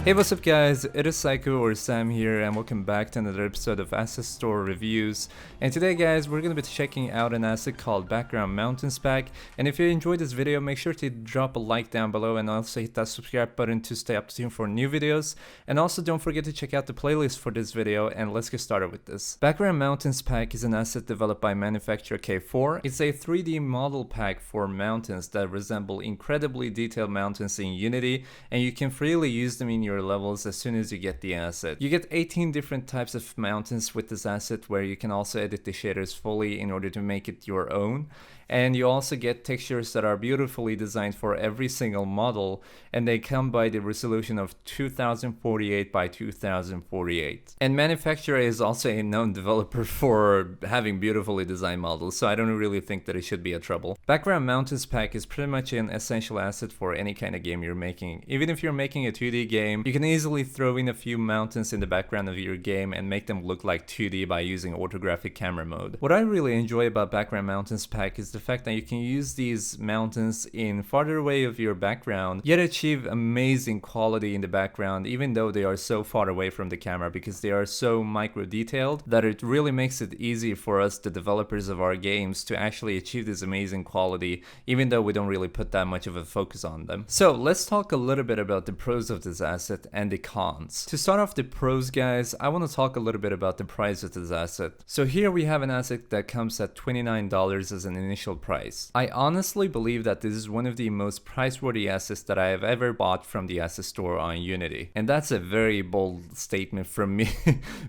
Hey, what's up guys, it is Psycho or Sam here and welcome back to another episode of Asset Store Reviews. And today guys, we're going to be checking out an asset called Background Mountains Pack. And if you enjoyed this video, make sure to drop a like down below and also hit that subscribe button to stay up to date for new videos. And also don't forget to check out the playlist for this video, and let's get started with this. Background Mountains Pack is an asset developed by manufacturer K4. It's a 3D model pack for mountains that resemble incredibly detailed mountains in Unity, and you can freely use them in your levels as soon as you get the asset. You get 18 different types of mountains with this asset, where you can also edit the shaders fully in order to make it your own. And you also get textures that are beautifully designed for every single model, and they come by the resolution of 2048 by 2048. And manufacturer is also a known developer for having beautifully designed models, so I don't really think that it should be a trouble. Background Mountains Pack is pretty much an essential asset for any kind of game you're making. Even if you're making a 2D game, you can easily throw in a few mountains in the background of your game and make them look like 2D by using orthographic camera mode. What I really enjoy about Background Mountains Pack is the fact that you can use these mountains in farther away of your background, yet achieve amazing quality in the background even though they are so far away from the camera, because they are so micro detailed that it really makes it easy for us, the developers of our games, to actually achieve this amazing quality even though we don't really put that much of a focus on them. So let's talk a little bit about the pros of this asset and the cons. To start off the pros guys, I want to talk a little bit about the price of this asset. So here we have an asset that comes at $29 as an initial price. I honestly believe that this is one of the most price-worthy assets that I have ever bought from the asset store on Unity. And that's a very bold statement from me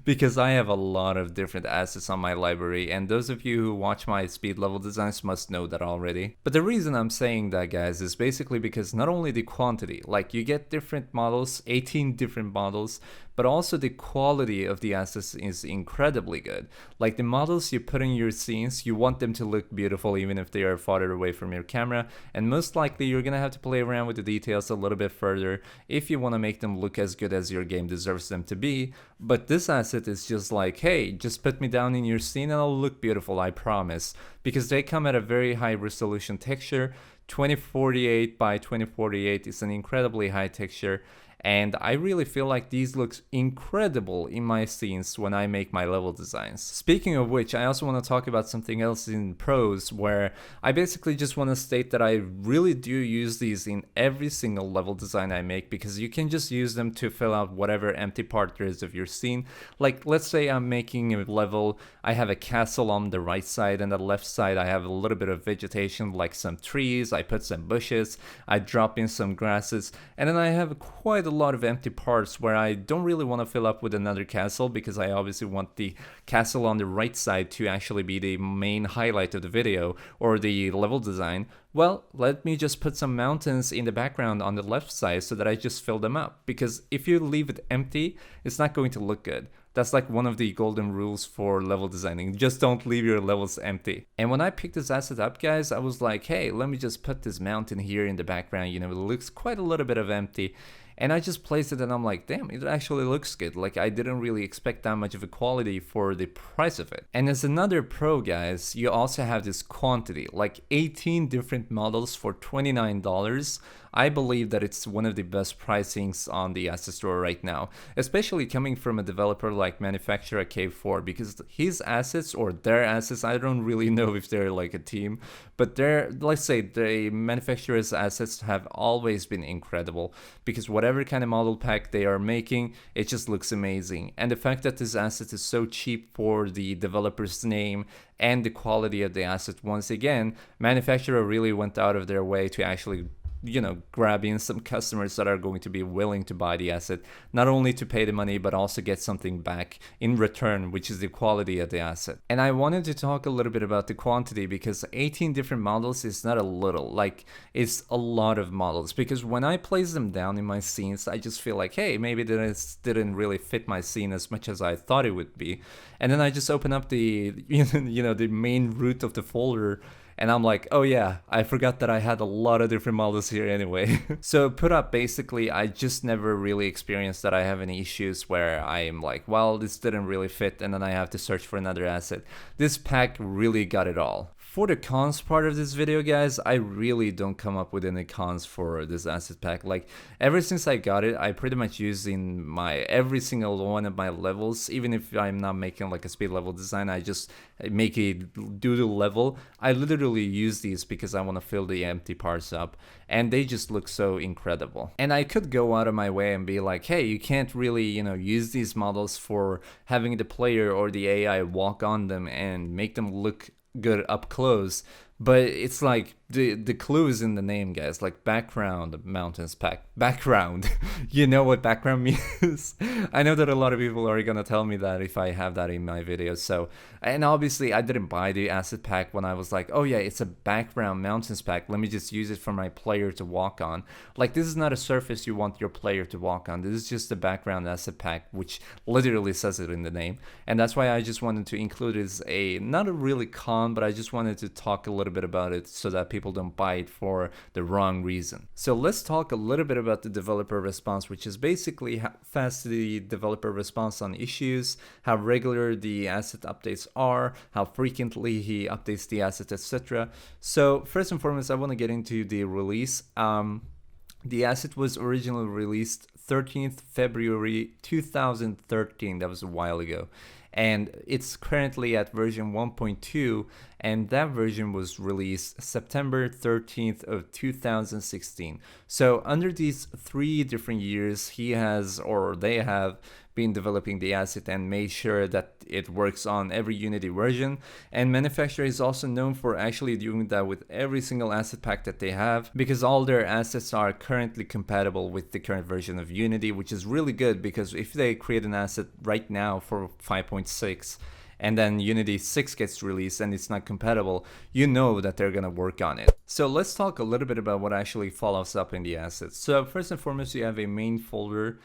because I have a lot of different assets on my library, and those of you who watch my speed level designs must know that already. But the reason I'm saying that guys is basically because not only the quantity, like you get different models, 18 different models, but also the quality of the assets is incredibly good. Like the models you put in your scenes, you want them to look beautiful even if they are farther away from your camera, and most likely you're gonna have to play around with the details a little bit further if you want to make them look as good as your game deserves them to be. But this asset is just like, hey, just put me down in your scene and I'll look beautiful, I promise, because they come at a very high resolution texture. 2048 by 2048 is an incredibly high texture, and I really feel like these look incredible in my scenes when I make my level designs. Speaking of which, I also want to talk about something else in pros, where I basically just want to state that I really do use these in every single level design I make, because you can just use them to fill out whatever empty part there is of your scene. Like let's say I'm making a level, I have a castle on the right side, and the left side I have a little bit of vegetation like some trees, I put some bushes, I drop in some grasses, and then I have quite a lot of empty parts where I don't really want to fill up with another castle, because I obviously want the castle on the right side to actually be the main highlight of the video or the level design. Well, let me just put some mountains in the background on the left side so that I just fill them up, because if you leave it empty, it's not going to look good. That's like one of the golden rules for level designing. Just don't leave your levels empty. And when I picked this asset up, guys, I was like, hey, let me just put this mountain here in the background. You know, it looks quite a little bit of empty. And I just placed it and I'm like, damn, it actually looks good. Like I didn't really expect that much of a quality for the price of it. And as another pro, guys, you also have this quantity, like 18 different models for $29. I believe that it's one of the best pricings on the asset store right now, especially coming from a developer like manufacturer K4, because his assets, or their assets, I don't really know if they're like a team, but let's say the manufacturer's assets have always been incredible, because whatever kind of model pack they are making, it just looks amazing. And the fact that this asset is so cheap for the developer's name and the quality of the asset, once again, manufacturer really went out of their way to actually, you know, grab in some customers that are going to be willing to buy the asset, not only to pay the money but also get something back in return, which is the quality of the asset. And I wanted to talk a little bit about the quantity, because 18 different models is not a little, like it's a lot of models, because when I place them down in my scenes, I just feel like, hey, maybe this didn't really fit my scene as much as I thought it would be. And then I just open up the the main root of the folder, and I'm like, oh yeah, I forgot that I had a lot of different models here anyway. So put up, basically, I just never really experienced that I have any issues where I'm like, well, this didn't really fit, and then I have to search for another asset. This pack really got it all. For the cons part of this video, guys, I really don't come up with any cons for this asset pack. Like, ever since I got it, I pretty much use in my every single one of my levels. Even if I'm not making like a speed level design, I just make a doodle level. I literally use these because I want to fill the empty parts up, and they just look so incredible. And I could go out of my way and be like, hey, you can't really, use these models for having the player or the AI walk on them and make them look good up close. But it's like the clue is in the name, guys. Like, background mountains pack. Background. You know what background means? I know that a lot of people are gonna tell me that if I have that in my videos. So, and obviously I didn't buy the asset pack when I was like, oh yeah, it's a background mountains pack. Let me just use it for my player to walk on. Like, this is not a surface you want your player to walk on. This is just a background asset pack, which literally says it in the name. And that's why I just wanted to include it as not a really con, but I just wanted to talk a little bit about it so that people don't buy it for the wrong reason. So let's talk a little bit about the developer response, which is basically how fast the developer responds on issues, how regular the asset updates are, how frequently he updates the asset, etc. So first and foremost, I want to get into the release. The asset was originally released 13th February 2013. That was a while ago. And it's currently at version 1.2, and that version was released September 13th of 2016. So under these 3 different years, he has, or they have, been developing the asset and made sure that it works on every Unity version. And manufacturer is also known for actually doing that with every single asset pack that they have, because all their assets are currently compatible with the current version of Unity, which is really good, because if they create an asset right now for 5.6 and then Unity 6 gets released and it's not compatible, you know that they're gonna work on it. So let's talk a little bit about what actually follows up in the assets. So first and foremost, you have a main folder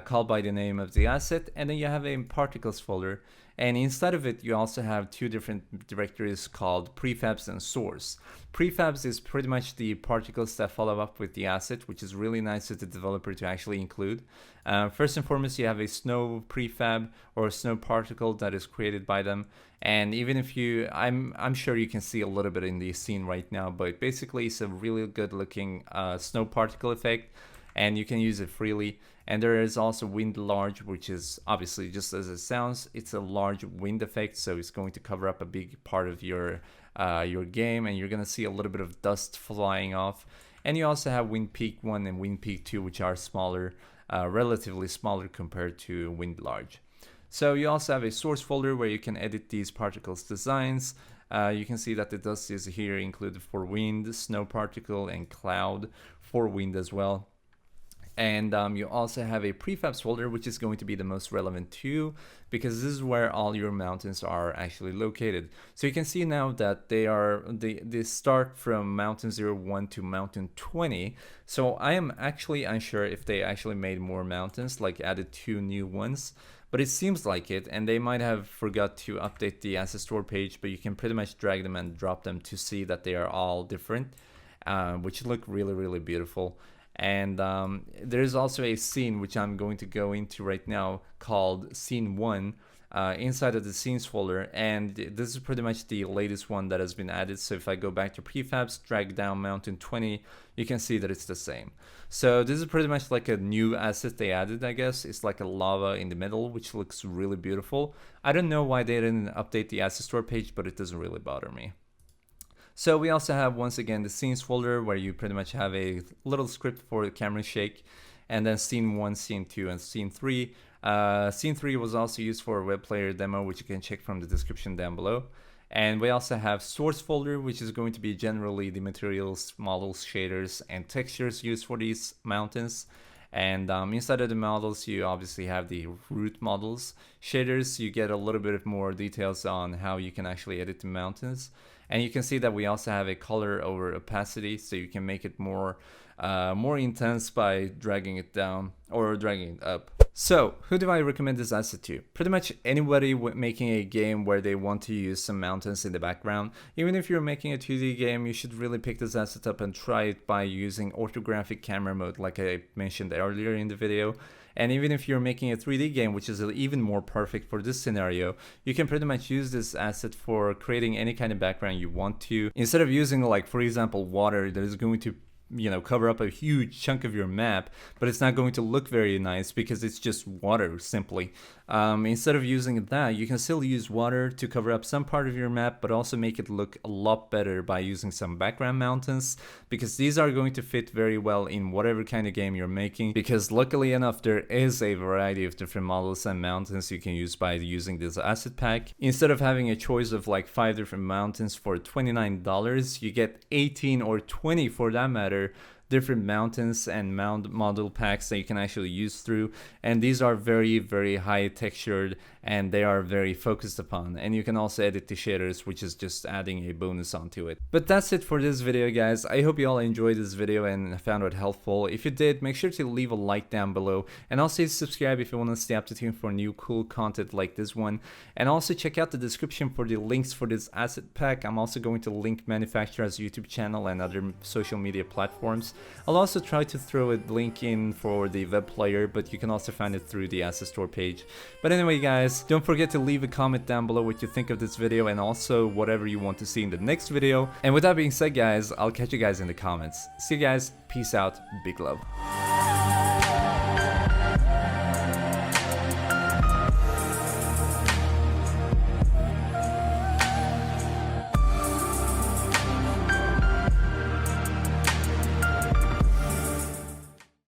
called by the name of the asset, and then you have a particles folder, and inside of it you also have 2 different directories called prefabs and source. Prefabs is pretty much the particles that follow up with the asset, which is really nice of the developer to actually include. First and foremost, you have a snow prefab or a snow particle that is created by them, and even if you, I'm sure you can see a little bit in the scene right now, but basically it's a really good looking snow particle effect, and you can use it freely. And there is also wind large, which is obviously just as it sounds, it's a large wind effect, so it's going to cover up a big part of your game, and you're gonna see a little bit of dust flying off. And you also have wind peak 1 and wind peak 2, which are smaller, relatively smaller compared to wind large. So you also have a source folder where you can edit these particles designs. You can see that the dust is here included for wind, snow particle, and cloud for wind as well. And you also have a prefabs folder, which is going to be the most relevant too, because this is where all your mountains are actually located. So you can see now that they start from mountain 01 to mountain 20. So I am actually unsure if they actually made more mountains, like added 2 new ones, but it seems like it, and they might have forgot to update the asset store page, but you can pretty much drag them and drop them to see that they are all different, which look really, really beautiful. And there's also a scene which I'm going to go into right now called scene 1 inside of the scenes folder, and this is pretty much the latest one that has been added. So if I go back to prefabs, drag down mountain 20, you can see that it's the same. So this is pretty much like a new asset they added, I guess. It's like a lava in the middle, which looks really beautiful. I don't know why they didn't update the asset store page, but it doesn't really bother me. So we also have, once again, the scenes folder where you pretty much have a little script for the camera shake, and then scene 1, scene 2, and scene 3. Scene 3 was also used for a web player demo, which you can check from the description down below. And we also have source folder, which is going to be generally the materials, models, shaders, and textures used for these mountains. And inside of the models, you obviously have the root models. Shaders, you get a little bit more details on how you can actually edit the mountains. And you can see that we also have a color over opacity, so you can make it more intense by dragging it down or dragging it up. So who do I recommend this asset to? Pretty much anybody making a game where they want to use some mountains in the background. Even if you're making a 2D game, you should really pick this asset up and try it by using orthographic camera mode, like I mentioned earlier in the video. And even if you're making a 3D game, which is even more perfect for this scenario, you can pretty much use this asset for creating any kind of background you want to. Instead of using, like, for example, water that is going to cover up a huge chunk of your map, but it's not going to look very nice because it's just water simply. Instead of using that, you can still use water to cover up some part of your map, but also make it look a lot better by using some background mountains, because these are going to fit very well in whatever kind of game you're making, because luckily enough there is a variety of different models and mountains you can use by using this asset pack. Instead of having a choice of like 5 different mountains for $29, you get 18 or 20 for that matter different mountains and model packs that you can actually use through, and these are very, very high textured and they are very focused upon, and you can also edit the shaders, which is just adding a bonus onto it. But that's it for this video, guys. I hope you all enjoyed this video and found it helpful. If you did, make sure to leave a like down below, and also subscribe if you want to stay up to date for new cool content like this one, and also check out the description for the links for this asset pack. I'm also going to link manufacturer's YouTube channel and other social media platforms. I'll also try to throw a link in for the web player, but you can also find it through the asset store page. But anyway, guys, don't forget to leave a comment down below what you think of this video, and also whatever you want to see in the next video. And with that being said, guys, I'll catch you guys in the comments. See you guys, peace out, big love.